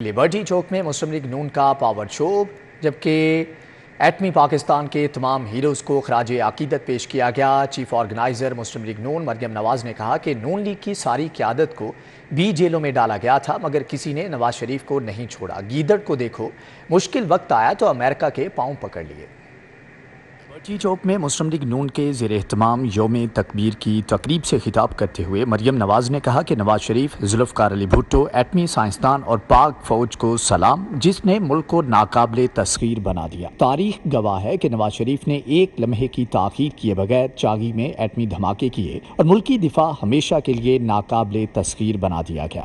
Liberty चौक में मुस्लिम league नून का power show, जबकि एटमी पाकिस्तान के तमाम हीरोज़ को खराज अकीदत पेश किया गया। चीफ ऑर्गेनाइज़र मुस्लिम लीग नून मरियम नवाज़ ने कहा कि नून लीग की सारी क़यादत को भी जेलों में डाला गया था, मगर किसी ने नवाज शरीफ को नहीं छोड़ा। गीदड़ को देखो, मुश्किल वक्त आया तो अमेरिका के पाँव पकड़ लिए। लिबर्टी चौक में मुस्लिम लीग नून के ज़ेर एहतमाम यौम तकबीर की तकरीब से खिताब करते हुए मरियम नवाज़ ने कहा कि नवाज शरीफ, जुल्फ़िकार अली भुट्टो, एटमी साइंसदान और पाक फ़ौज को सलाम, जिसने मुल्क को नाकाबिले तस्खीर बना दिया। तारीख गवाह है कि नवाज शरीफ ने एक लम्हे की ताख़ीर किए बगैर चागी में एटमी धमाके किए और मुल्की दिफा हमेशा के लिए नाकाबिले तस्खीर बना दिया गया।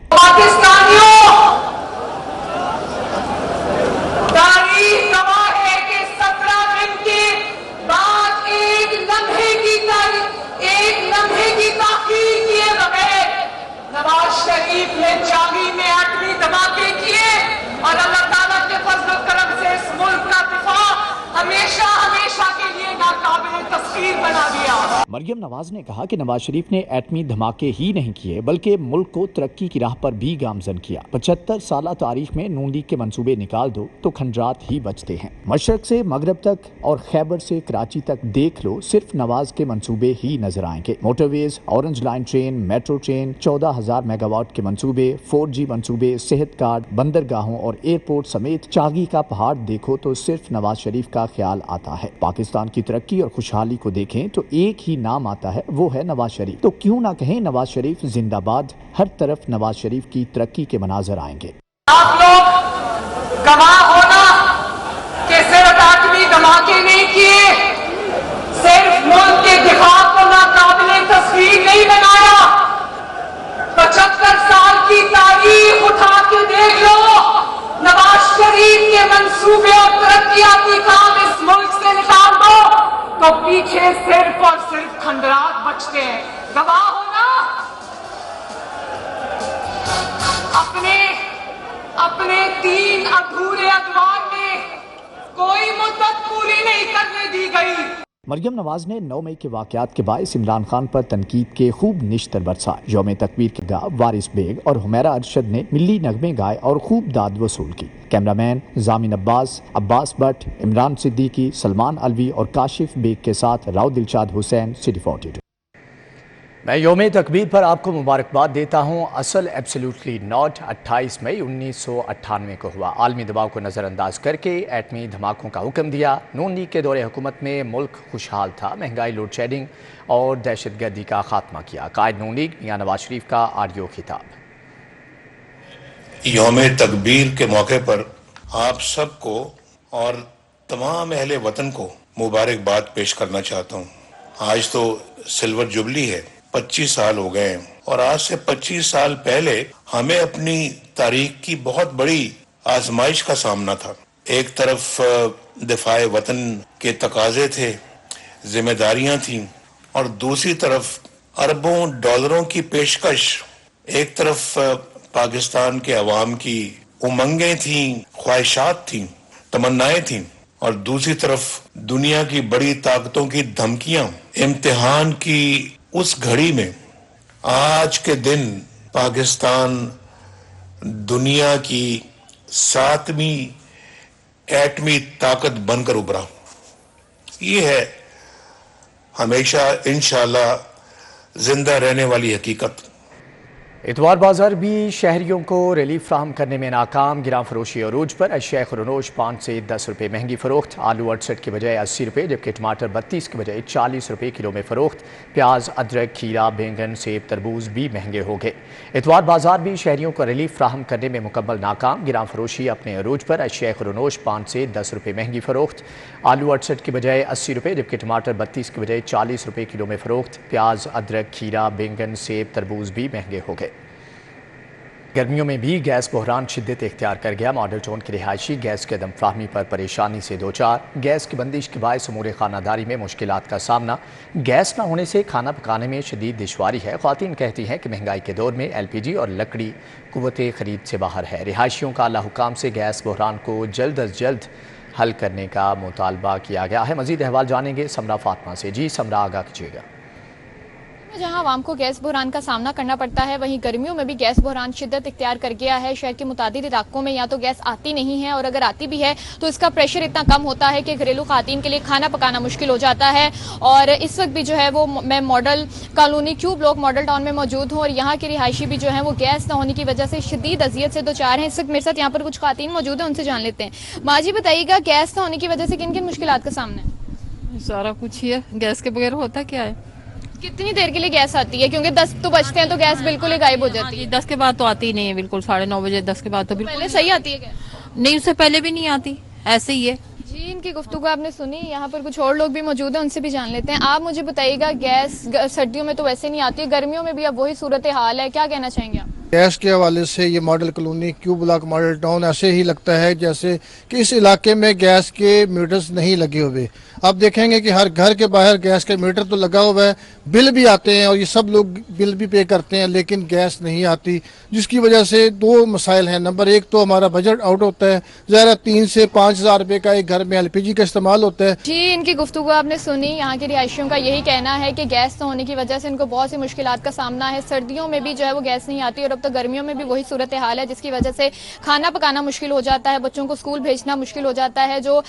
नवाज शरीफ ने चागी में एटमी धमाके किए और अल्लाह ताला के फज़ल करम से इस मुल्क का दिफा हमेशा हमेशा के लिए नाकाबिल तस्खीर बना दिया। मरियम नवाज ने कहा कि नवाज शरीफ ने एटमी धमाके ही नहीं किए बल्कि मुल्क को तरक्की की राह पर भी गामजन किया। 75 साल तारीख में नून लीग के मंसूबे निकाल दो तो खंडरात ही बचते हैं। मशरक से मगरब तक और खैबर से कराची तक देख लो, सिर्फ नवाज के मंसूबे ही नजर आएंगे। Motorways, orange line train, metro train, 14,000 megawatt के मंसूबे, 4G मंसूबे, सेहत कार्ड, बंदरगाहों और एयरपोर्ट समेत चागी का पहाड़ देखो तो सिर्फ नवाज शरीफ का ख्याल आता है। पाकिस्तान की तरक्की और खुशहाली को देखें तो एक ही नाम आता है, वो है नवाज शरीफ। तो क्यों ना कहें नवाज शरीफ जिंदाबाद। हर तरफ नवाज शरीफ की तरक्की के मनाजर आएंगे। आप लोग गवाह होना कि सिर्फ एटमी धमाके नहीं किए, सिर्फ मुल्क के दिफा को नाकाबिले तस्खीर नहीं बनाया। 75 साल की तारीख उठा के देख लो, नवाज शरीफ के मंसूबे और तरक्कियाती काम इस मुल्क से निकाल दो तो पीछे सिर्फ और सिर्फ खंडरात बचते हैं। गवाह होना अपने 3 अधूरे अदवार में कोई मुद्दत पूरी नहीं करने दी गई। मरियम नवाज ने 9 मई के वाक़यात के बायस इमरान खान पर तनकीद के खूब निश्तर बरसाए। यौम तकबीर के गा वारिस बेग और हुमैरा अरशद ने मिली नगमे गाए और खूब दाद वसूल की। कैमरामैन जामिन अब्बास भट्ट, इमरान सिद्दीकी, सलमान अलवी और काशिफ बेग के साथ राव दिलशाद हुसैन, सिटी 42। मैं यौम तकबीर पर आपको मुबारकबाद देता हूँ। असल एब्सोल्युटली नॉट। 28 मई 1998 को हुआ। आलमी दबाव को नज़रअंदाज करके एटमी धमाकों का हुक्म दिया। नून लीग के दौरे हुकूमत में मुल्क खुशहाल था। महंगाई, लोड शेडिंग और दहशतगर्दी का खात्मा किया। कायद नून लीग मियां नवाज शरीफ का ऑडियो खिताब। यौम तकबीर के मौके पर आप सबको और तमाम अहले वतन को मुबारकबाद पेश करना चाहता हूँ। आज तो सिल्वर जुबली है, 25 साल हो गए हैं और आज से 25 साल पहले हमें अपनी तारीख की बहुत बड़ी आजमाइश का सामना था। एक तरफ दिफाए वतन के तकाजे थे, जिम्मेदारियां थीं और दूसरी तरफ अरबों डॉलरों की पेशकश। एक तरफ पाकिस्तान के अवाम की उमंगें थीं, ख्वाहिशात थीं, तमन्नाएं थीं और दूसरी तरफ दुनिया की बड़ी ताकतों की धमकियां। इम्तिहान की उस घड़ी में आज के दिन पाकिस्तान दुनिया की 7वीं एटमी ताकत बनकर उभरा। ये है हमेशा इंशाअल्लाह जिंदा रहने वाली हकीकत। इतवार बाजार भी शहरियों को रिलीफ फ्राहम करने में नाकाम। गिरां फरोशी अरूज पर अशिया खुरनोश 5 से 10 रुपये महंगी फरोख्त। आलू 68 के बजाय 80 रुपये, जबकि टमाटर 32 के बजाय 40 रुपये किलो में फरोख्त। प्याज, अदरक, खीरा, बैंगन, सेब, तरबूज भी महंगे हो गए। इतवार बाजार भी शहरियों को रिलीफ फ्राहम करने में मुकम्मल नाकाम। गिरां फरोशी अपने अरूज पर अशिया खुरनोश 5 से 10 रुपये महंगी फरोख्त। आलू 68 के बजाय 80 रुपये, जबकि टमाटर 32 के बजाय 40 रुपये किलो में फरोख्त। प्याज, अदरक, खीरा, बैंगन, सेब, तरबूज भी महंगे हो गए। गर्मियों में भी गैस बहरान शिद्दत इख्तियार कर गया। मॉडल टाउन के रिहायशी गैस की अदम फ्राहमी पर परेशानी से दो चार। गैस की बंदिश के बायस उमूर खानादारी में मुश्किलात का सामना। गैस न होने से खाना पकाने में शदीद दुश्वारी है। ख्वातीन कहती हैं कि महंगाई के दौर में LPG और लकड़ी कुव्वते खरीद से बाहर है। रिहायशियों का अल्लाह हुकाम से गैस बहरान को जल्द अज जल्द हल करने का मुतालबा किया गया है। मज़ीद अहवाल जानेंगे समरा फातिमा से। जी समरा, आगाह कीजिएगा। جہاں عوام کو گیس بحران کا سامنا کرنا پڑتا ہے وہیں گرمیوں میں بھی گیس بحران شدت اختیار کر گیا ہے۔ شہر کے متعدد علاقوں میں یا تو گیس آتی نہیں ہے اور اگر آتی بھی ہے تو اس کا پریشر اتنا کم ہوتا ہے کہ گھریلو خواتین کے لیے کھانا پکانا مشکل ہو جاتا ہے۔ اور اس وقت بھی جو ہے وہ میں ماڈل کالونی کیو بلاک ماڈل ٹاؤن میں موجود ہوں اور یہاں کے رہائشی بھی جو ہیں وہ گیس نہ ہونے کی وجہ سے شدید اذیت سے دوچار ہیں۔ اس وقت میرے ساتھ یہاں پر کچھ خواتین موجود ہیں، ان سے جان لیتے ہیں۔ ماں جی بتائیے گا گیس نہ ہونے کی وجہ سے کن کن مشکلات کا سامنا ہے؟ سارا کچھ ہی ہے، گیس کے بغیر ہوتا کیا ہے؟ کتنی دیر کے لیے گیس آتی ہے؟ کیونکہ 10 تو بجتے ہیں تو گیس بالکل ہی غائب ہو جاتی ہے۔ 10 کے بعد تو آتی ہی نہیں ہے، بالکل 9:30 بجے 10 کے بعد تو بالکل پہلے صحیح آتی ہے گیس؟ نہیں، اس سے پہلے بھی نہیں آتی، ایسے ہی ہے۔ جی، ان کی گفتگو آپ نے سنی، یہاں پر کچھ اور لوگ بھی موجود ہیں، ان سے بھی جان لیتے ہیں۔ آپ مجھے بتائیے گا گیس سردیوں میں تو ویسے نہیں آتی، گرمیوں میں بھی اب وہی صورتحال ہے، کیا کہنا چاہیں گے آپ؟ گیس کے حوالے سے یہ ماڈل کالونی کیو بلاک ماڈل ٹاؤن ایسے ہی لگتا ہے جیسے کہ اس علاقے میں گیس کے میٹرز نہیں لگے ہوئے۔ آپ دیکھیں گے کہ ہر گھر کے باہر گیس کا میٹر تو لگا ہوا ہے، بل بھی آتے ہیں اور یہ سب لوگ بل بھی پے کرتے ہیں، لیکن گیس نہیں آتی، جس کی وجہ سے دو مسائل ہیں۔ نمبر ایک تو ہمارا بجٹ آؤٹ ہوتا ہے، ظاہر 3 سے 5 ہزار روپے کا ایک گھر میں LPG کا استعمال ہوتا ہے۔ جی، ان کی گفتگو آپ نے سنی، یہاں کے رہائشیوں کا یہی کہنا ہے کہ گیس نہ ہونے کی وجہ سے ان کو بہت سی مشکلات کا سامنا ہے۔ سردیوں میں بھی جو ہے وہ گیس نہیں آتی اور اب تو گرمیوں میں بھی وہی صورتحال ہے، جس کی وجہ سے کھانا پکانا مشکل ہو جاتا ہے، بچوں کو اسکول بھیجنا مشکل ہو جاتا ہے، جو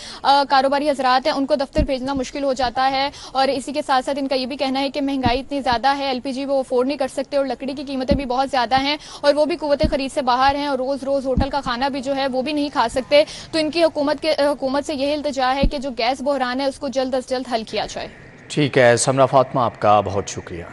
کاروباری حضرات ہیں ان کو دفتر بھیجنا مشکل ہو جاتا ہے۔ اور اسی کے ساتھ ساتھ ان کا یہ بھی کہنا ہے کہ مہنگائی اتنی زیادہ ہے، LPG وہ افورڈ نہیں کر سکتے اور لکڑی کی قیمتیں بھی بہت زیادہ ہیں اور وہ بھی قوت خرید سے باہر ہیں اور روز روز ہوٹل کا کھانا بھی جو ہے وہ بھی نہیں کھا سکتے۔ تو ان کی حکومت سے یہی التجا ہے کہ جو گیس بحران ہے اس کو جلد از جلد حل کیا جائے۔ ٹھیک ہے سمرہ فاطمہ، آپ کا بہت شکریہ۔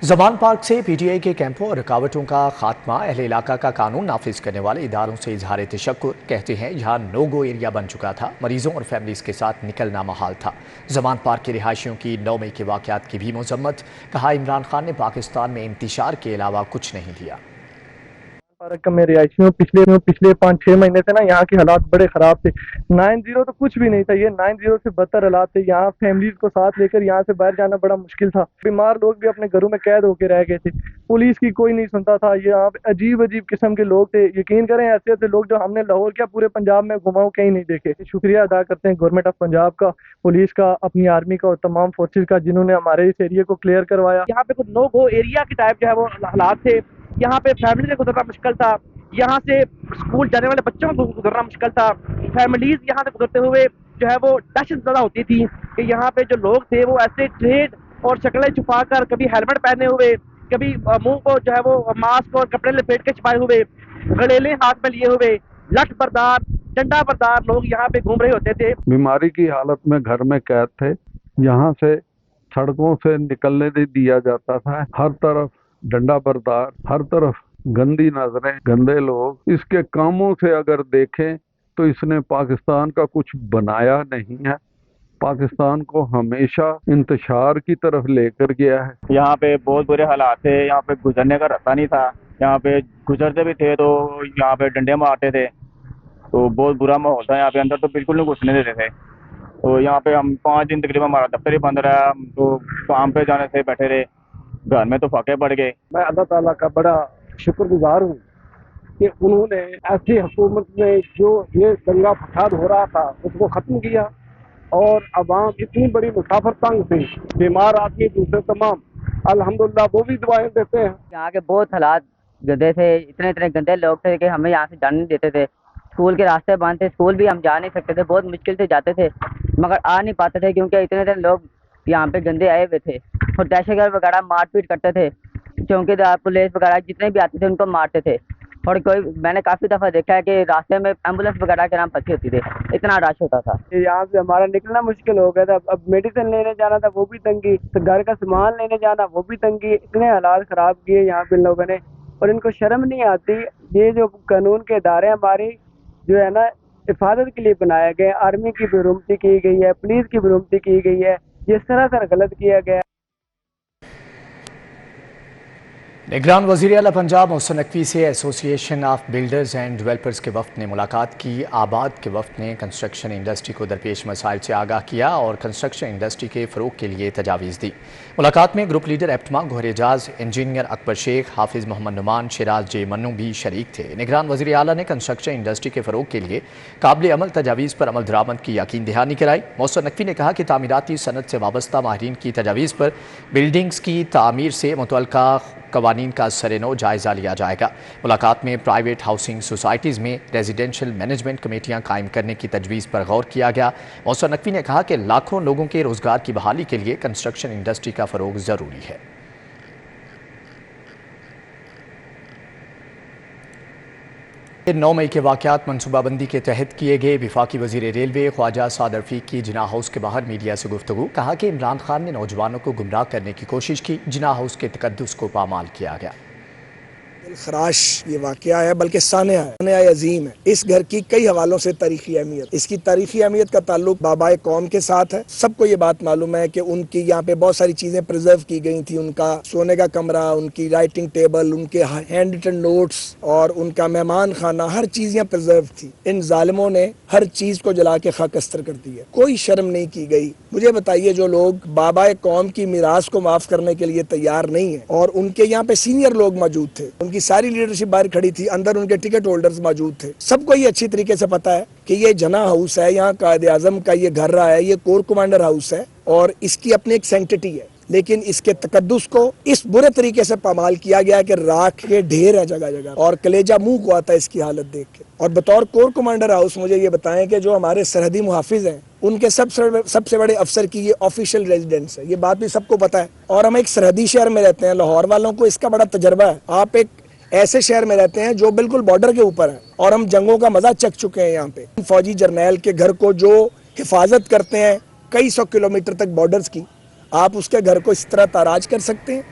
زمان پارک سے PTI کے کیمپوں اور رکاوٹوں کا خاتمہ، اہل علاقہ کا قانون نافذ کرنے والے اداروں سے اظہار تشکر، کہتے ہیں یہاں نو گو ایریا بن چکا تھا، مریضوں اور فیملیز کے ساتھ نکلنا محال تھا۔ زمان پارک کے رہائشیوں کی 9 مئی کے واقعات کی بھی مذمت، کہا عمران خان نے پاکستان میں انتشار کے علاوہ کچھ نہیں دیا۔ پارک میں رہائشیوں پچھلے 5-6 مہینے سے نا یہاں کے حالات بڑے خراب تھے۔ 9-0 تو کچھ بھی نہیں تھا، یہ 9-0 سے بدتر حالات تھے۔ یہاں فیملیز کو ساتھ لے کر یہاں سے باہر جانا بڑا مشکل تھا، بیمار لوگ بھی اپنے گھروں میں قید ہو کے رہ گئے تھے، پولیس کی کوئی نہیں سنتا تھا۔ یہاں پہ عجیب قسم کے لوگ تھے، یقین کریں ایسے ایسے لوگ جو ہم نے لاہور کیا پورے پنجاب میں گھماؤں کہیں نہیں دیکھے۔ شکریہ ادا کرتے ہیں گورنمنٹ آف پنجاب کا، پولیس کا، اپنی آرمی کا اور تمام فورسز کا جنہوں نے ہمارے اس ایریا کو کلیئر کروایا۔ یہاں پہ کچھ نو گو ایریا کی ٹائپ جو ہے وہ حالات تھے، یہاں پہ فیملی سے گزرنا مشکل تھا، یہاں سے اسکول جانے والے بچوں کو گزرنا مشکل تھا، فیملیز یہاں سے گزرتے ہوئے جو ہے وہ دہشت زدہ ہوتی تھی کہ یہاں پہ جو لوگ تھے وہ ایسے ٹریڈ اور شکلیں چھپا کر، کبھی ہیلمٹ پہنے ہوئے، کبھی منہ کو جو ہے وہ ماسک اور کپڑے لپیٹ کے چھپائے ہوئے، گڑیلے ہاتھ میں لیے ہوئے، لٹ بردار ڈنڈا بردار لوگ یہاں پہ گھوم رہے ہوتے تھے۔ بیماری کی حالت میں گھر میں قید تھے، یہاں سے سڑکوں سے نکلنے نہیں دیا جاتا تھا، ہر طرف ڈنڈا بردار، ہر طرف گندی نظریں، گندے لوگ۔ اس کے کاموں سے اگر دیکھیں تو اس نے پاکستان کا کچھ بنایا نہیں ہے، پاکستان کو ہمیشہ انتشار کی طرف لے کر گیا ہے۔ یہاں پہ بہت برے حالات تھے، یہاں پہ گزرنے کا راستہ نہیں تھا، یہاں پہ گزرتے بھی تھے تو یہاں پہ ڈنڈے مارتے تھے، تو بہت برا ماحول تھا یہاں پہ، اندر تو بالکل نہیں گھسنے دیتے تھے۔ تو یہاں پہ ہم 5 دن تقریباً ہمارا دفتر ہی بند رہا، ہم تو کام پہ جانے سے بیٹھے رہے، گھر میں تو فاقے پڑ گئے۔ میں اللہ تعالیٰ کا بڑا شکر گزار ہوں کہ انہوں نے ایسی حکومت میں جو یہ دنگا فساد ہو رہا تھا اس کو ختم کیا، اور عوام اتنی بڑی مسافر تنگ تھی، بیمار آدمی دوسرے تمام، الحمدللہ وہ بھی دعائیں دیتے ہیں۔ یہاں کے بہت حالات گندے تھے، اتنے گندے لوگ تھے کہ ہمیں یہاں سے جانے نہیں دیتے تھے، اسکول کے راستے بند تھے، اسکول بھی ہم جا نہیں سکتے تھے، بہت مشکل سے جاتے تھے مگر آ نہیں پاتے تھے کیونکہ اتنے لوگ یہاں پہ گندے آئے ہوئے تھے اور دہشت گرد وغیرہ مار پیٹ کرتے تھے، چوکیدار پولیس وغیرہ جتنے بھی آتے تھے ان کو مارتے تھے، اور میں نے کافی دفعہ دیکھا ہے کہ راستے میں ایمبولینس وغیرہ کے نام پھنسی ہوتی تھی، اتنا رش ہوتا تھا۔ یہاں سے ہمارا نکلنا مشکل ہو گیا تھا، اب میڈیسن لینے جانا تھا وہ بھی تنگی، گھر کا سامان لینے جانا وہ بھی تنگی، اتنے حالات خراب کیے یہاں پہ لوگوں نے، اور ان کو شرم نہیں آتی۔ یہ جو قانون کے ادارے ہماری جو ہے نا حفاظت کے لیے بنائے گئے، آرمی کی بھی رحمتی کی گئی ہے، پولیس کی بھی رحمتی کی گئی ہے، یہ سراسر غلط کیا گیا ہے۔ निगरान वज़ीर आला पंजाब मोहसिन नकवी से association of builders and developers के वफ़द ने मुलाकात की। आबाद के वफ़द ने कंस्ट्रक्शन इंडस्ट्री को दरपेश मसाइल से आगाह किया और कंस्ट्रक्शन इंडस्ट्री के फ़रोग के लिए तजावीज़ दी। मुलाकात में group leader APTMA Gohar Ejaz, engineer Akbar Shaikh, Hafiz Mohammad Numan, Siraj जे मन्नू भी शरीक थे। निगरान वज़ीर आला ने कंस्ट्रक्शन इंडस्ट्री के फ़रोग के लिए काबिल अमल तजावीज़ पर अमल दरामद की यकीन दहानी कराई। मोहसिन नकवी ने कहा कि तामीराती सनत से वाबस्ता माहिरीन की तजावीज़ पर बिल्डिंग्स की तामीर से मुतल्लिका कवानीन का सरेनो जायज़ा लिया जाएगा। मुलाकात में प्राइवेट हाउसिंग सोसाइटीज़ में रेजिडेंशियल मैनेजमेंट कमेटियाँ कायम करने की तजवीज़ पर गौर किया गया। मोहसिन नकवी ने कहा कि लाखों लोगों के रोज़गार की बहाली के लिए कंस्ट्रक्शन इंडस्ट्री का फ़रोग ज़रूरी है। 9 मई के वाक़यात मनसूबाबंदी के तहत किए गए। वफाकी वज़ीर रेलवे ख्वाजा साद रफ़ीक की जिन्ना हाउस के बाहर मीडिया से गुफ्तगू। कहा कि इमरान खान ने नौजवानों को गुमराह करने की कोशिश की। जिन्ना हाउस के तकद्दुस को पामाल किया गया। खराश ये वाक़या है, बल्कि सानिया अजीम है। इस घर की कई हवालों से तारीखी अहमियत, इसकी तारीखी अहमियत का ताल्लुक बाबाए कौम के साथ है। सबको ये बात मालूम है कि उनकी यहाँ पे बहुत सारी चीजें प्रिजर्व की गई थी। उनका सोने का कमरा, उनकी राइटिंग टेबल, उनके हैंड रिटन नोट्स और उनका मेहमान खाना, हर चीज यहाँ प्रिजर्व थी। इन जालिमों ने हर चीज को जला के खाकस्तर कर दिया, कोई शर्म नहीं की गई। मुझे बताइए, जो लोग बाबाए कौम की मीरास को माफ करने के लिए तैयार नहीं है, और उनके यहाँ पे सीनियर लोग मौजूद थे, उनकी सारी लीडरशिप बाहर खड़ी थी, अंदर उनके टिकट होल्डर्स मौजूद थे। सबको ये अच्छी तरीके से पता है कि ये जना हाउस है, यहाँ कायदे आजम का ये घर रहा है, ये कोर कमांडर हाउस है और इसकी अपनी एक सेंटिटी है। लेकिन इसके तकद्दुस को इस बुरे तरीके से पामाल किया गया कि राख के ढेर है जगह जगह, और कलेजा मुंह को आता है इसकी हालत देख के। और बतौर कोर कमांडर हाउस मुझे ये बताएं कि जो हमारे सरहदी मुहाफिज हैं, उनके सबसे बड़े अफसर की ये ऑफिशियल रेजिडेंस है। ये बात भी सबको पता है। और हम एक सरहदी शहर में रहते हैं, लाहौर वालों को इसका बड़ा तजर्बा है। आप एक ऐसे शहर में रहते हैं जो बिल्कुल बॉर्डर के ऊपर है, और हम जंगों का मजा चख चुके हैं। यहाँ पे फौजी जर्नैल के घर को जो हिफाजत करते हैं कई 100 किलोमीटर तक बॉर्डर्स की, आप उसके घर को इस तरह ताराज कर सकते हैं?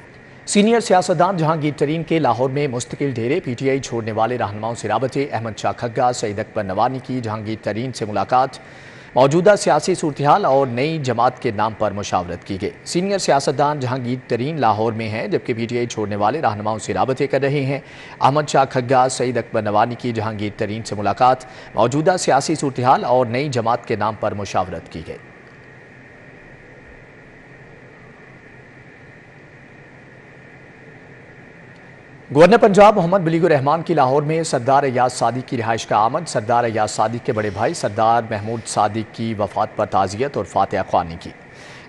सीनियर सियासतदान जहांगीर तरीन के लाहौर में मुस्तकिल डेरे। पीटीआई छोड़ने वाले रहनुमाओं से राबते। अहमद शाह खग्गा, सईद अकबर नवानी की जहांगीर तरीन से मुलाकात। मौजूदा सियासी सूरत-ए-हाल और नई जमात के नाम पर मुशावरत की गई। सीनियर सियासतदान जहांगीर तरीन लाहौर में हैं, जबकि पीटीआई छोड़ने वाले रहनुमाओं से राबते कर रहे हैं। अहमद शाह खग्गा, सईद अकबर नवानी की जहांगीर तरीन से मुलाकात। मौजूदा सियासी सूरत-ए-हाल और नई जमात के नाम पर मुशावरत की गई। गवर्नर पंजाब मोहम्मद बलीगुर रहमान की लाहौर में सरदार अय्याज सादिक की रिहाइश का आमद। सरदार अय्याज सादिक के बड़े भाई सरदार महमूद सादिक की वफात पर ताज़ियत और फातिहा ख्वानी की।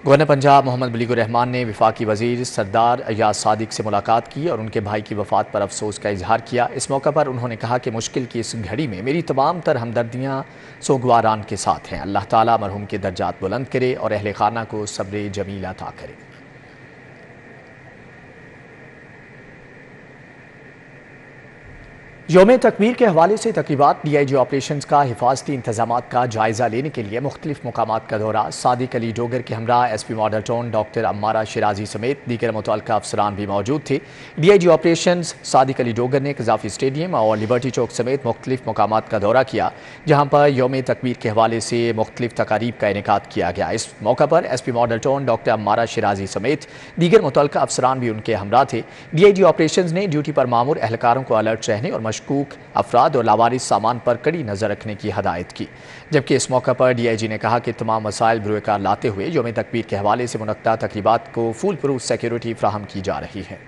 गवर्नर पंजाब मोहम्मद बलीगुर रहमान ने वफाकी वज़ीर सरदार अय्याज सादिक से मुलाकात की और उनके भाई की वफात पर अफसोस का इजहार किया। इस मौका पर उन्होंने कहा कि मुश्किल की इस घड़ी में मेरी तमाम तर हमदर्दियाँ सोगवारान के साथ हैं। अल्लाह ताला मरहूम के दर्जात बुलंद करे और अहले खाना को सब्र जमील अता करे। यौम तकबीर के हवाले से तकरीबात। डीआईजी ऑपरेशंस का हिफाजती इंतजामात का जायज़ा लेने के लिए मुख्तलिफ मकामात का दौरा। सादिक अली डोगर के हमरा SP model town doctor Ammara Shirazi समेत दीगर मुतल्लिका अफसरान भी मौजूद थे। डीआईजी ऑपरेशंस सादिक अली डोगर ने कज़ाफ़ी स्टेडियम और लिबर्टी चौक समेत मुख्तलिफ मकामात का दौरा किया, जहाँ पर यौम तकबीर के हवाले से मुख्तलिफ तकारीब का इनेकाद किया गया। इस मौका पर SP model town doctor Ammara Shirazi समेत दीगर मुतल्लिका अफसरान भी उनके हमरा थे। डीआईजी ऑपरेशंस ने ड्यूटी पर मामूर एहलकारों को अलर्ट रहने और मशकूक अफराद और लावारिस सामान पर कड़ी नजर रखने की हदायत की। जबकि इस मौका पर डीआईजी ने कहा कि तमाम मसाइल बुरुकार लाते हुए यौम तकबीर के हवाले से मुनक्का तकरीबात को फुल प्रूफ सिक्योरिटी फ्राहम की जा रही है।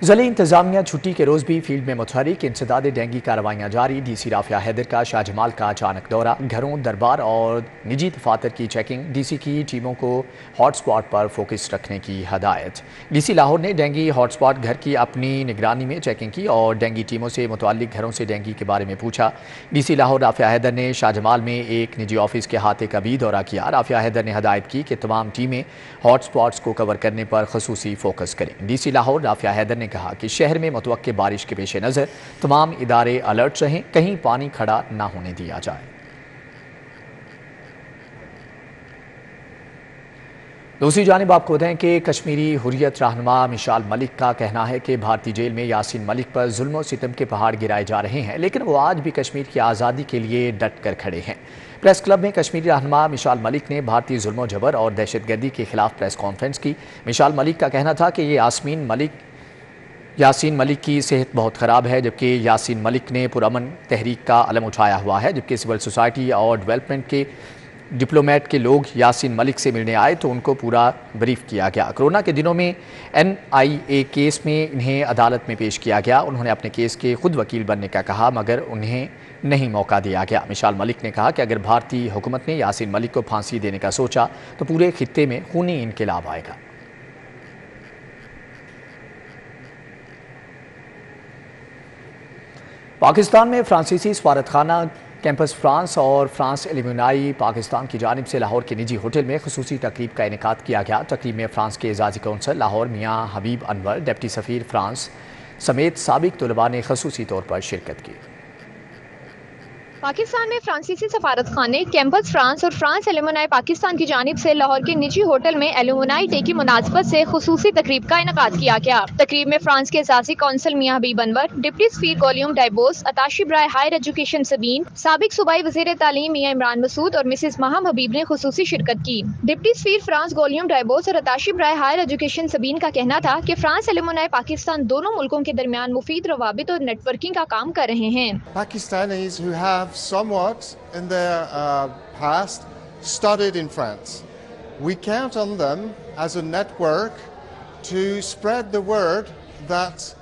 ज़िले इंतजामिया छुट्टी के रोज़ भी फील्ड में मुतहरिक। इंसदाद डेंगी कार्रवाइयाँ जारी। डीसी राफिया हैदर का शाहजमाल का अचानक दौरा। घरों, दरबार और निजी दफातर की चेकिंग। डीसी की टीमों को हॉट स्पॉट पर फोकस रखने की हदायत। डीसी लाहौर ने डेंगी हॉट स्पॉट घर की अपनी निगरानी में चेकिंग की और डेंगी टीमों से मुतअल्लिक घरों से डेंगी के बारे में पूछा। डीसी लाहौर राफिया हैदर ने शाहजमाल में एक निजी ऑफिस के हाथे का भी दौरा किया। राफिया हैदर ने हदायत की कि तमाम टीमें हॉट स्पॉट्स को कवर करने पर खसूसी फोकस करें। डीसी लाहौर राफिया हैदर ने कहा कि शहर में मुतवक्के बारिश के पेश नज़र तमाम इदारे अलर्ट रहें, कहीं पानी खड़ा ना होने दिया जाए। दूसरी जानिब आपको बताएं कि कश्मीरी हुर्रियत रहनुमा मिशाल मलिक का कहना है कि भारतीय जेल में यासीन मलिक पर जुल्म और सितम के पहाड़ गिराए जा रहे हैं, लेकिन वो आज भी कश्मीर की आज़ादी के लिए डट कर खड़े हैं। प्रेस क्लब में कश्मीरी रहनुमा मिशाल मलिक ने भारतीय जुल्म जबर और दहशतगर्दी के खिलाफ प्रेस कॉन्फ्रेंस की। मिशाल मलिक का कहना था कि यासीन मलिक की सेहत बहुत ख़राब है, जबकि यासीन मलिक ने पुरअमन तहरीक का अलम उठाया हुआ है। जबकि सिविल सोसाइटी और डेवलपमेंट के डिप्लोमेट के लोग यासीन मलिक से मिलने आए तो उनको पूरा ब्रीफ किया गया। कोरोना के दिनों में NIA केस में इन्हें अदालत में पेश किया गया। उन्होंने अपने केस के खुद वकील बनने का कहा, मगर उन्हें नहीं मौका दिया गया। मिशाल मलिक ने कहा कि अगर भारतीय हुकूमत ने यासीन मलिक को फांसी देने का सोचा तो पूरे खित्ते में खूनी इनकलाब आएगा। पाकिस्तान में फ्रांसीसी सफारतखाना कैंपस फ्रांस और फ्रांस एल्यूमिनाई पाकिस्तान की जानिब से लाहौर के निजी होटल में खुसूसी तकरीब का इनेकाद किया गया। तकरीब में फ्रांस के एजाजी कौंसल लाहौर मियाँ हबीब अनवर, डिप्टी सफ़ीर फ्रांस समेत साबिक तलबा ने खुसूसी तौर पर शिरकत की। पाकिस्तान में फ्रांसीसी सफारतखाने कैंपस फ्रांस और फ्रांस एल्यूमिनाई पाकिस्तान की जानिब से लाहौर के निजी होटल में एल्यूमिनाई डे की मुनासबत से खुसूसी तकरीब का इनेकाद किया गया। तकरीब में फ्रांस के एजाजी कौंसल मियाँ हबीब अनवर, डिप्टी सफीर गोलियम डाइबोस, अताशी बराए हायर एजुकेशन सबीन, साबिक सूबाई वज़ीर तालीम मियाँ इमरान मसूद और मिसेज माहम हबीब ने खुसूसी शिरकत की। डिप्टी सफीर फ्रांस गोलियम डाइबोस और अताशी बराए हायर एजुकेशन सबीन का कहना था कि फ्रांस एल्यूमिनाई पाकिस्तान दोनों मुल्कों के दरमियान मुफीद रवाबित और नेटवर्किंग का काम कर रहे हैं। Pakistanis who have somewhat in their past studied in France. We count on them as a network to spread the word that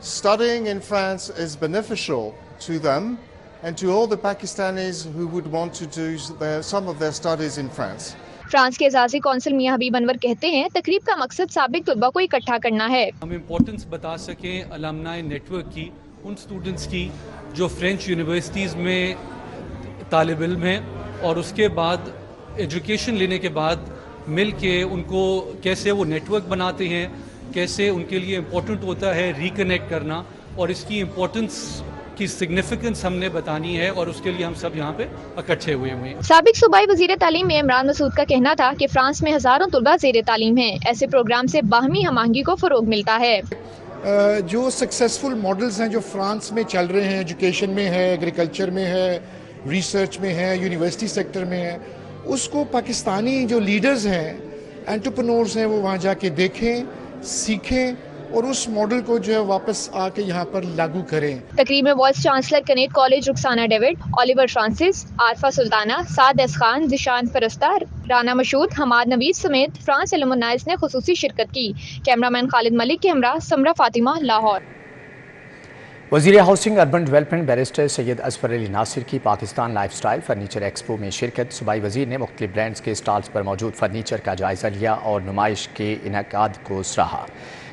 studying in France is beneficial to them and to all the Pakistanis who would want to do some of their studies in France. France के एजाजी council मियाँ हबीब अनवर कहते हैं तकरीब का मकसद साबिक तलबा को इकट्ठा करना है। हम इम्पोर्टेंस बता सकें अलमनाई नेटवर्क की, उन स्टूडेंट्स की जो फ्रेंच यूनिवर्सिटीज़ में तालिब इल्म हैं और उसके बाद एजुकेशन लेने के बाद मिल के उनको कैसे वो नेटवर्क बनाते हैं, कैसे उनके लिए इम्पोर्टेंट होता है रिकनेक्ट करना, और इसकी इम्पोर्टेंस की सिग्निफिकेंस हमने बतानी है और उसके लिए हम सब यहाँ पे इकट्ठे हुए हैं। साबिक सूबाई वज़ीर तालीम में इमरान मसूद का कहना था कि फ्रांस में हज़ारों तलबा ज़ेर तालीम हैं। ऐसे प्रोग्राम से बाहमी हमआहंगी को फ़रोग मिलता है। जो सक्सेसफुल मॉडल्स हैं जो फ्रांस में चल रहे हैं, एजुकेशन में है, एग्रीकल्चर में है, रिसर्च में है, यूनिवर्सिटी सेक्टर में है, उसको पाकिस्तानी जो लीडर्स हैं, एंटरप्रेन्योर्स हैं, वो वहाँ जाके देखें, सीखें और उस मॉडल को जो है वापस आके यहाँ पर लागू करें। तकरीब में vice chancellor Kinnaird college Rukhsana David, Oliver Francis, Arfa Sultana, Saad S Khan, Zeeshan Farasta, Rana Masood, Hammad Naveed समेत फ्रांस एल्यूमिनाइज ने खुसूसी शिरकत की। कैमरामैन खालिद मलिक के हमरा समरा फातिमा, लाहौर। वज़ीर housing urban development barrister Syed Asfar Ali Nasir की पाकिस्तान लाइफस्टाइल फर्नीचर एक्सपो में शिरकत। सूबाई वज़ीर ने मुख्तलिफ ब्रांड्स के स्टॉल्स पर मौजूद फर्नीचर का जायज़ा लिया और नुमाइश के इनेकाद को सराहा।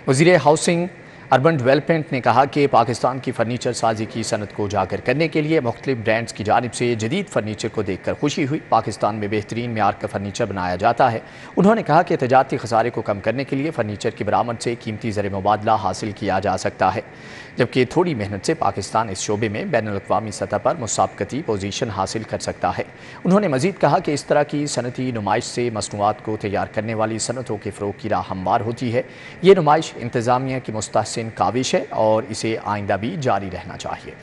वज़ीर हाउसिंग अर्बन डेवलपमेंट ने कहा कि पाकिस्तान की फर्नीचर साजी की सनत को उजागर करने के लिए मुख्तलिफ ब्रांड्स की जानिब से जदीद फर्नीचर को देखकर खुशी हुई। पाकिस्तान में बेहतरीन मेयार का फर्नीचर बनाया जाता है। उन्होंने कहा कि तजारती खसारे को कम करने के लिए फर्नीचर की बरामद से कीमती ज़र मुबादला हासिल किया जा सकता है, जबकि थोड़ी मेहनत से पाकिस्तान इस शोबे में बैनुल अक़वामी सतह पर मुसाबकती पोजीशन हासिल कर सकता है। उन्होंने मज़ीद कहा कि इस तरह की सनती नुमाइश से मसनूआत को तैयार करने वाली सनतों के फ़रोग़ की राह हमवार होती है। ये नुमाइश इंतज़ामिया की मुस्तहसिन काविश है और इसे आइंदा भी जारी रहना चाहिए।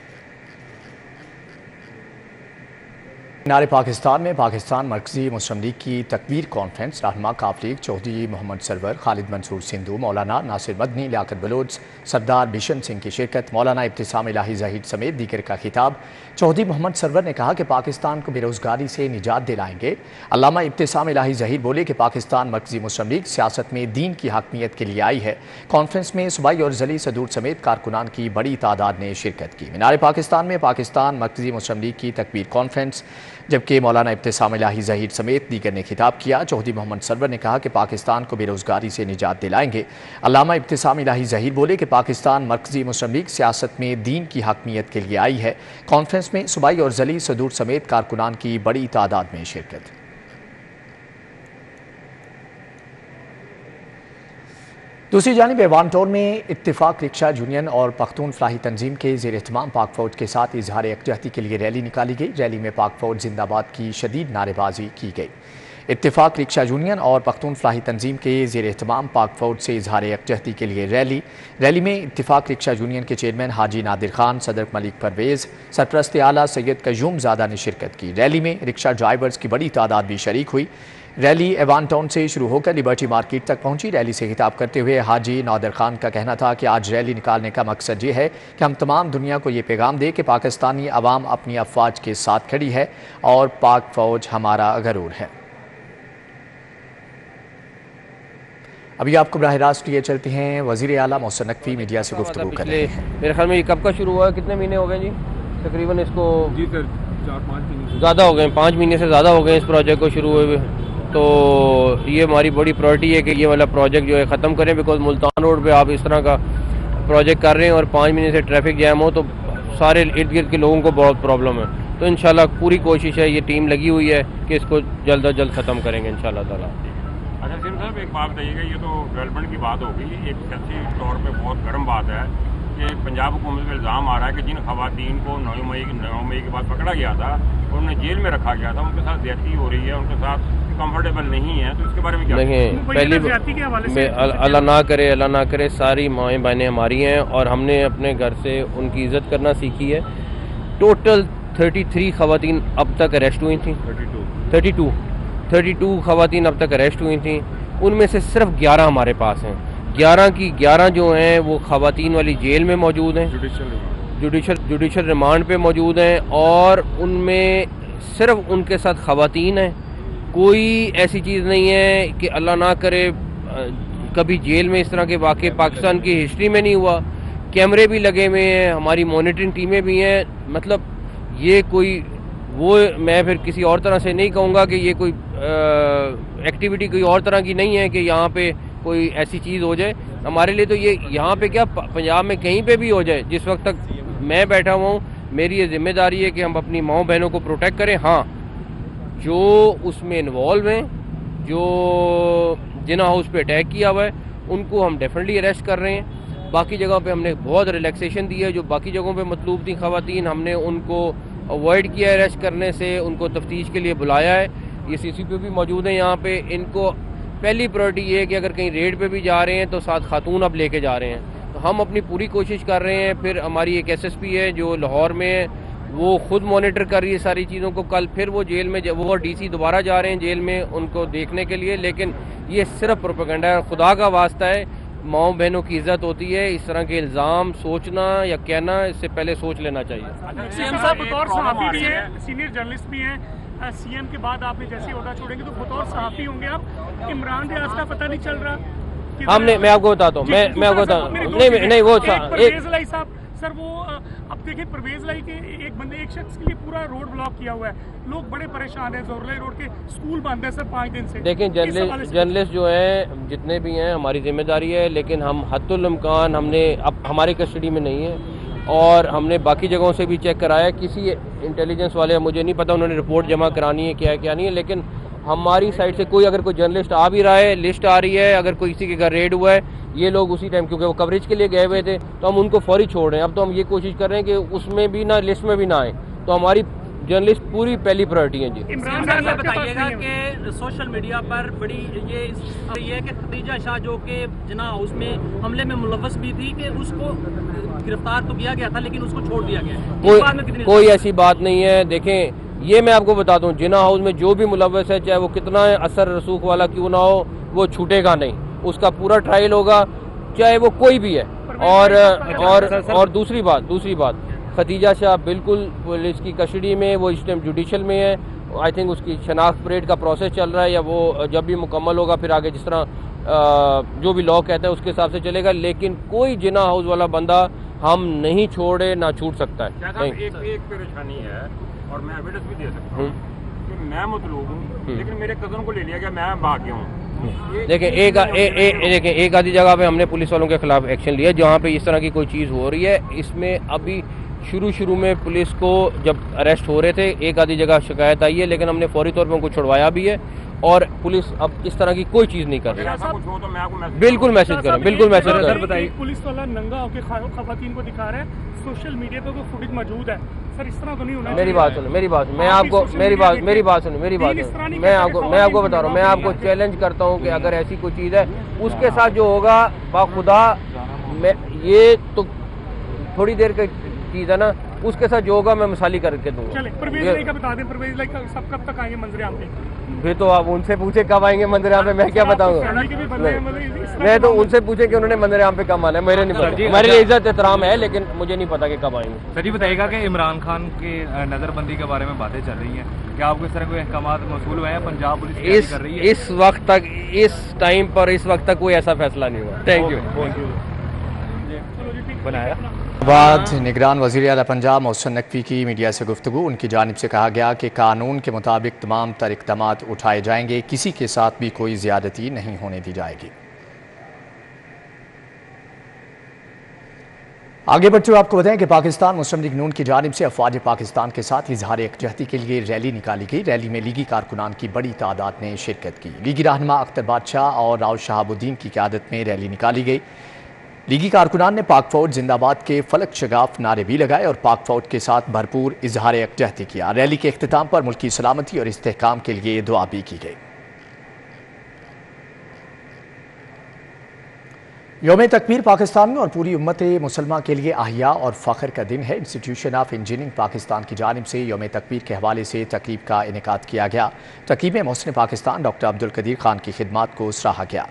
मीनार पाकिस्तान में पाकिस्तान मरकज़ी मुस्लिम लीग की तकबीर कॉन्फ्रेंस रहनुमा काफलीग चौधरी मोहम्मद सरवर, खालिद मंसूर सिंधु, मौलाना नासिर मदनी, लियाकत बलोच, सरदार बिशन सिंह की शिरकत, मौलाना इब्तिसाम इलाही ज़हीर समेत दीगर का खिताब। चौधरी मोहम्मद सरवर ने कहा कि पाकिस्तान को बेरोज़गारी से निजात दिलाएंगे। अल्लामा इब्तिसाम इलाही ज़हीर बोले कि पाकिस्तान मरकज़ी मुस्लिम लीग सियासत में दीन की हकमियत के लिए आई है। कॉन्फ्रेंस में सूबाई और ज़ली सदूर समेत कारकुनान की बड़ी तादाद ने शिरकत की। मीनार पाकिस्तान में पाकिस्तान मरकज़ी मुस्लिम लीग की तकबीर कॉन्फ्रेंस, जबकि मौलाना इब्तिसाम इलाही ज़हीर समेत दीगर ने खिताब किया। चौधरी मोहम्मद सरवर ने कहा कि पाकिस्तान को बेरोज़गारी से निजात दिलाएंगे। अल्लामा इब्तिसाम इलाही ज़हीर बोले कि पाकिस्तान मरकज़ी मुस्लिम लीग सियासत में दीन की हकमियत के लिए आई है। कॉन्फ्रेंस में सूबाई और ज़ली सदूर समेत कारकुनान की बड़ी तादाद में शिरकत। दूसरी जानिब एवानटोन में इत्तिफाक रिक्शा यूनियन और पख्तून फलाही तंजीम के ज़ेर एहतमाम पाक फ़ौज के साथ इजहार यकजहती के लिए रैली निकाली गई। रैली में पाक फ़ौज जिंदाबाद की शदीद नारेबाजी की गई। इत्तेफाक रिक्शा यूनियन और पख्तून फलाही तंजीम के ज़ेर एहतमाम पाक फौज से इजहार यकजहती के लिए रैली में इत्तेफाक रिक्शा यूनियन के चेयरमैन हाजी नादिर खान, सदर मलिक परवेज़, सरपरस्त आला सैयद कयूम ज़ादा ने शिरकत की। रैली में रिक्शा ड्राइवर्स की बड़ी तादाद भी शरीक हुई। रैली एवान टाउन से शुरू होकर लिबर्टी मार्केट तक पहुंची। रैली से खिताब करते हुए हाजी नादिर खान का कहना था कि आज रैली निकालने का मकसद ये है कि हम तमाम दुनिया को ये पैगाम दें कि पाकिस्तानी अवाम अपनी अफवाज के साथ खड़ी है और पाक फौज हमारा गरूर है। अभी आपको बराह रास्त लिए चलते हैं वज़ीर आला मोहसिन नकवी मीडिया से गुफ्तगू कर रहे हैं। मेरे ख्याल में ये कब का शुरू हुआ है, कितने महीने हो गए जी तकरीबन इसको? जी सर 4-5 महीने ज़्यादा हो गए, 5 महीने से ज़्यादा हो गए इस प्रोजेक्ट को शुरू हुए। तो ये हमारी बड़ी प्रायोरिटी है कि ये वाला प्रोजेक्ट जो है ख़त्म करें, बिकॉज मुल्तान रोड पे आप इस तरह का प्रोजेक्ट कर रहे हैं और 5 महीने से ट्रैफिक जैम हो तो सारे इर्द गिर्द के लोगों को बहुत प्रॉब्लम है। तो इंशाल्लाह पूरी कोशिश है, ये टीम लगी हुई है कि इसको जल्द अज जल्द ख़त्म करेंगे इंशाल्लाह ताला। अच्छा सिम साहब एक बात बताइएगा, ये तो डेवलपमेंट की बात होगी, एक सियासी तौर पे बहुत गर्म बात है कि पंजाब हुकूमत में इल्ज़ाम आ रहा है कि जिन खवातीन को 9 मई के बाद पकड़ा गया था और उन्हें जेल में रखा गया था, उनके साथ ज्यादती हो रही है, उनके साथ कंफर्टेबल नहीं है, तो इसके बारे में क्या? नहीं, पहली अल्लाह ना करे सारी माएँ बहनें हमारी हैं और हमने अपने घर से उनकी इज़्ज़त करना सीखी है। टोटल 33 खवातीन अब तक अरेस्ट हुई थी, 32 खवातीन अब तक अरेस्ट हुई थी, उनमें से सिर्फ 11 हमारे पास हैं। 11 की 11 जो हैं वो खवातीन वाली जेल में मौजूद हैं, जुडिशल रिमांड पे मौजूद हैं और उनमें सिर्फ उनके साथ खवातीन हैं। कोई ऐसी चीज़ नहीं है कि अल्लाह ना करे कभी जेल में इस तरह के वाक़े पाकिस्तान की हिस्ट्री में नहीं हुआ। कैमरे भी लगे हुए हैं, हमारी मॉनिटरिंग टीमें भी हैं, मतलब ये कोई वो मैं फिर किसी और तरह से नहीं कहूँगा कि ये कोई एक्टिविटी कोई और तरह की नहीं है कि यहाँ पे कोई ऐसी चीज़ हो जाए। हमारे लिए तो ये यहाँ पे क्या पंजाब में कहीं पे भी हो जाए, जिस वक्त तक मैं बैठा हुआ हूँ मेरी ये जिम्मेदारी है कि हम अपनी माओ बहनों को प्रोटेक्ट करें। हाँ, जो उसमें इन्वॉल्व हैं, जो जिना हाउस पे अटैक किया हुआ है, उनको हम डेफिनेटली अरेस्ट कर रहे हैं। बाकी जगह पे हमने बहुत रिलैक्सेशन दी है, जो बाकी जगहों पे मतलूब थी खवातीन, हमने उनको अवॉइड किया अरेस्ट करने से, उनको तफ्तीश के लिए बुलाया है। ये CCP भी मौजूद है यहाँ पे। इनको पहली प्रायोरिटी ये है कि अगर कहीं रेड पे भी जा रहे हैं तो साथ खातून अब लेके जा रहे हैं। तो हम अपनी पूरी कोशिश कर रहे हैं। फिर हमारी एक SSP है जो लाहौर में है, वो खुद मॉनिटर कर रही है सारी चीज़ों को। कल फिर वो जेल में वो DC दोबारा जा रहे हैं जेल में उनको देखने के लिए। लेकिन ये सिर्फ प्रोपेगेंडा है, खुदा का वास्ता है, माओ बहनों की इज्जत होती है। इस तरह के इल्ज़ाम सोचना या कहना इससे पहले सोच लेना चाहिए। सीएम साहब बतौर सहाफ़ी भी हैं, सीनियर जर्नलिस्ट भी हैं, CM के बाद आपने जैसे ओहदा छोड़ेंगे तो बतौर सहाफ़ी होंगे आप। इमरान रियाज का पता नहीं चल रहा। हमने मैं आपको बताता हूँ, मैं आपको बताता नहीं वो साहब सर वो अब देखिए परवेज लाई के एक शख्स के लिए पूरा रोड ब्लॉक किया हुआ है, लोग बड़े परेशान हैं। जोरलाई रोड के स्कूल बंद है सर 5 दिन से। देखें जर्नलिस्ट जो है जितने भी हैं हमारी जिम्मेदारी है, लेकिन हम हद्दुल इम्कान हमने अब हमारी कस्टडी में नहीं है और हमने बाकी जगहों से भी चेक कराया। किसी इंटेलिजेंस वाले मुझे नहीं पता उन्होंने रिपोर्ट जमा करानी है क्या है क्या नहीं है, लेकिन हमारी साइड से कोई अगर कोई जर्नलिस्ट आ भी रहा है, लिस्ट आ रही है, अगर कोई किसी के घर रेड हुआ है, ये लोग उसी टाइम क्योंकि वो कवरेज के लिए गए हुए थे तो हम उनको फौरी छोड़ रहे हैं। अब तो हम ये कोशिश कर रहे हैं कि उसमें भी ना लिस्ट में भी ना आए। तो हमारी जर्नलिस्ट पूरी पहली प्रायोरिटी है जी। इमरान साहब बताइएगा कि सोशल मीडिया पर बड़ी ये है कि खदीजा शाह जो कि जिना हाउस में हमले में मुलव्वस भी थी कि उसको गिरफ्तार तो किया गया था लेकिन उसको छोड़ दिया गया। कोई ऐसी बात नहीं है। देखें ये मैं आपको बताता हूँ, जिना हाउस में जो भी मुलव्वस है, चाहे वो कितना असर रसूख वाला क्यों ना हो, वो छूटेगा नहीं। उसका पूरा ट्रायल होगा, चाहे वो कोई भी है। और दूसरी बात खदीजा शाह बिल्कुल पुलिस की कस्टडी में, वो इस टाइम जुडिशल में है। आई थिंक उसकी शनाख्त परेड का प्रोसेस चल रहा है, या वो जब भी मुकम्मल होगा फिर आगे जिस तरह जो भी लॉ कहता है उसके हिसाब से चलेगा। लेकिन कोई जिना हाउस वाला बंदा हम नहीं छोड़े ना छूट सकता है। एक परेशानी है और मैं एविडेंस भी दे सकता हूँ कि मैं मतलूब हूँ लेकिन मेरे कज़न को ले लिया गया, मैं भाग गया हूँ। देखें एक आधी जगह पे हमने पुलिस वालों के खिलाफ एक्शन लिया जहाँ पे इस तरह की कोई चीज़ हो रही है। इसमें अभी शुरू में पुलिस को जब अरेस्ट हो रहे थे एक आधी जगह शिकायत आई है, लेकिन हमने फौरी तौर पर उनको छुड़वाया भी है اور پولیس اب اس طرح کی کوئی چیز نہیں کر رہی. ایسا کچھ ہو تو میں آپ کو میسج بالکل میسج کریں, بالکل میسج کریں. پولیس والا ننگا ہو کے خواتین کو دکھا رہا ہے, سوشل میڈیا پہ وہ فوٹیج موجود ہے. سر اس طرح تو نہیں ہونا. میری بات سنیں, میری بات میں آپ کو میری بات سنیں, میں آپ کو بتا رہا ہوں, میں آپ کو چیلنج کرتا ہوں کہ اگر ایسی کوئی چیز ہے اس کے ساتھ جو ہوگا باخدا, میں یہ تو تھوڑی دیر کی چیز ہے نا, اس کے ساتھ جو ہوگا میں مثالی کر کے دوں گا. چلیں پرویز بھائی کا بتا دیں, پرویز بھائی سب کب تک آئیں گے منظر عام پہ؟ پھر تو آپ ان سے پوچھیں کب آئیں گے منظر عام پہ, میں کیا بتاؤں گا. میں تو ان سے پوچھیں کہ انہوں نے منظر عام پہ کب آنا ہے, میرے نہیں پتا. ہمارے لیے عزت احترام ہے لیکن مجھے نہیں پتا کہ کب آئیں گے. سر جی بتائیے گا کہ عمران خان کی نظر بندی کے بارے میں باتیں چل رہی ہیں, کیا آپ کو اس طرح کوئی احکامات موصول ہوئے ہیں؟ پنجاب پولیس کر رہی ہے اس وقت تک, اس ٹائم پر اس وقت تک کوئی ایسا فیصلہ نہیں ہوا. Thank you. بنایا بعد نگران وزیر اعلیٰ پنجاب محسن نقوی کی میڈیا سے گفتگو. ان کی جانب سے کہا گیا کہ قانون کے مطابق تمام تر اقدامات اٹھائے جائیں گے, کسی کے ساتھ بھی کوئی زیادتی نہیں ہونے دی جائے گی. آگے بڑھتے ہوئے آپ کو بتائیں کہ پاکستان مسلم لیگ نون کی جانب سے افواج پاکستان کے ساتھ اظہار یکجہتی کے لیے ریلی نکالی گئی. ریلی میں لیگی کارکنان کی بڑی تعداد نے شرکت کی. لیگی رہنما اختر بادشاہ اور راؤ شہاب الدین کی قیادت میں ریلی نکالی گئی. لیگی کارکنان نے پاک فوج زندہ باد کے فلک شگاف نعرے بھی لگائے اور پاک فوج کے ساتھ بھرپور اظہار یکجہتی کیا. ریلی کے اختتام پر ملکی سلامتی اور استحکام کے لیے دعا بھی کی گئی. یوم تکبیر پاکستان میں اور پوری امت مسلمہ کے لیے احیاء اور فخر کا دن ہے. انسٹیٹیوشن آف انجینئرنگ پاکستان کی جانب سے یوم تکبیر کے حوالے سے تقریب کا انعقاد کیا گیا. تقریب میں محسن پاکستان ڈاکٹر عبدالقدیر خان کی خدمات کو سراہا گیا,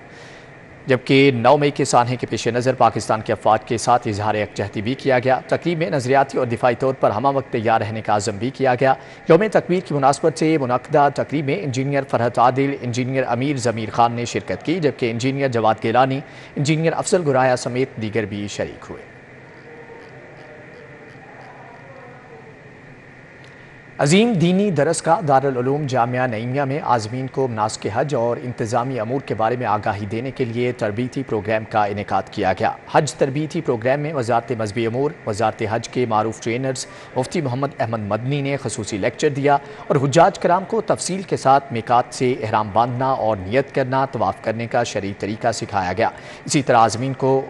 جبکہ 9 مئی کے سانحے کے پیش نظر پاکستان کے افواج کے ساتھ اظہار یکجہتی بھی کیا گیا. تقریب میں نظریاتی اور دفاعی طور پر ہمہ وقت تیار رہنے کا عزم بھی کیا گیا. یوم تکبیر کی مناسبت سے منعقدہ تقریب میں انجینئر فرحت عادل, انجینئر امیر ضمیر خان نے شرکت کی, جبکہ انجینئر جواد گیلانی, انجینئر افضل گرایا سمیت دیگر بھی شریک ہوئے. عظیم دینی درس کا دارالعلوم جامعہ نعیمیہ میں عازمین کو مناسک حج اور انتظامی امور کے بارے میں آگاہی دینے کے لیے تربیتی پروگرام کا انعقاد کیا گیا. حج تربیتی پروگرام میں وزارت مذہبی امور, وزارت حج کے معروف ٹرینرز مفتی محمد احمد مدنی نے خصوصی لیکچر دیا اور حجاج کرام کو تفصیل کے ساتھ میقات سے احرام باندھنا اور نیت کرنا, طواف کرنے کا شرعی طریقہ سکھایا گیا. اسی طرح عازمین کو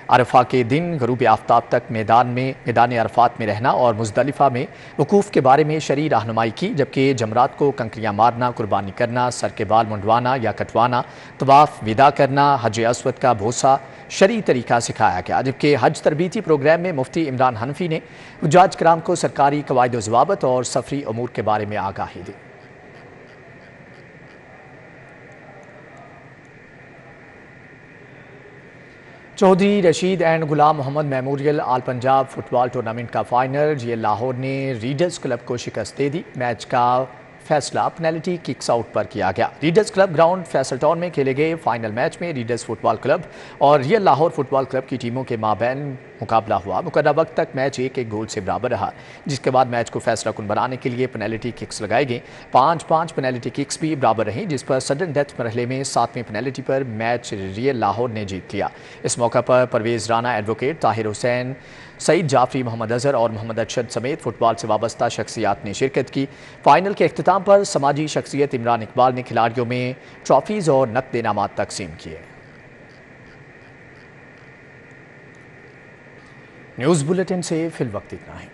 عرفہ کے دن غروب آفتاب تک میدان عرفات میں رہنا اور مزدلفہ میں وقوف کے بارے میں شرعی رہنمائی کی, جبکہ جمرات کو کنکریاں مارنا, قربانی کرنا, سر کے بال منڈوانا یا کٹوانا, طواف ودا کرنا, حج اسود کا بوسہ شرعی طریقہ سکھایا گیا. جبکہ حج تربیتی پروگرام میں مفتی عمران حنفی نے حجاج کرام کو سرکاری قواعد و ضوابط اور سفری امور کے بارے میں آگاہی دی. Chaudhry Rashid and Ghulam Muhammad memorial all Punjab fit ball tournament کا فائنل جی ایل لاہور نے ریڈرز کلب کو شکست دے دی. میچ کا فیصلہ پینلٹی ککس آؤٹ پر کیا گیا. Readers club ground Faisal town میں کھیلے گئے فائنل میچ میں ریڈرز فٹ بال کلب اور ریئل لاہور فٹ بال کلب کی ٹیموں کے مابین مقابلہ ہوا. مقررہ وقت تک میچ 1-1 گول سے برابر رہا, جس کے بعد میچ کو فیصلہ کن بنانے کے لیے پینلٹی ککس لگائے گئے. 5-5 پینلٹی ککس بھی برابر رہیں, جس پر سڈن ڈیتھ مرحلے میں 7ویں پینلٹی پر میچ ریئل لاہور نے جیت لیا. اس موقع پر پرویز رانا, ایڈوکیٹ طاہر حسین, سعید جعفری, محمد اظہر اور محمد ارشد سمیت فٹ بال سے وابستہ شخصیات نے شرکت کی. فائنل کے اختتام پر سماجی شخصیت عمران اقبال نے کھلاڑیوں میں ٹرافیز اور نقد انعامات تقسیم کیے. نیوز بلیٹن سے فی الوقت اتنا ہے.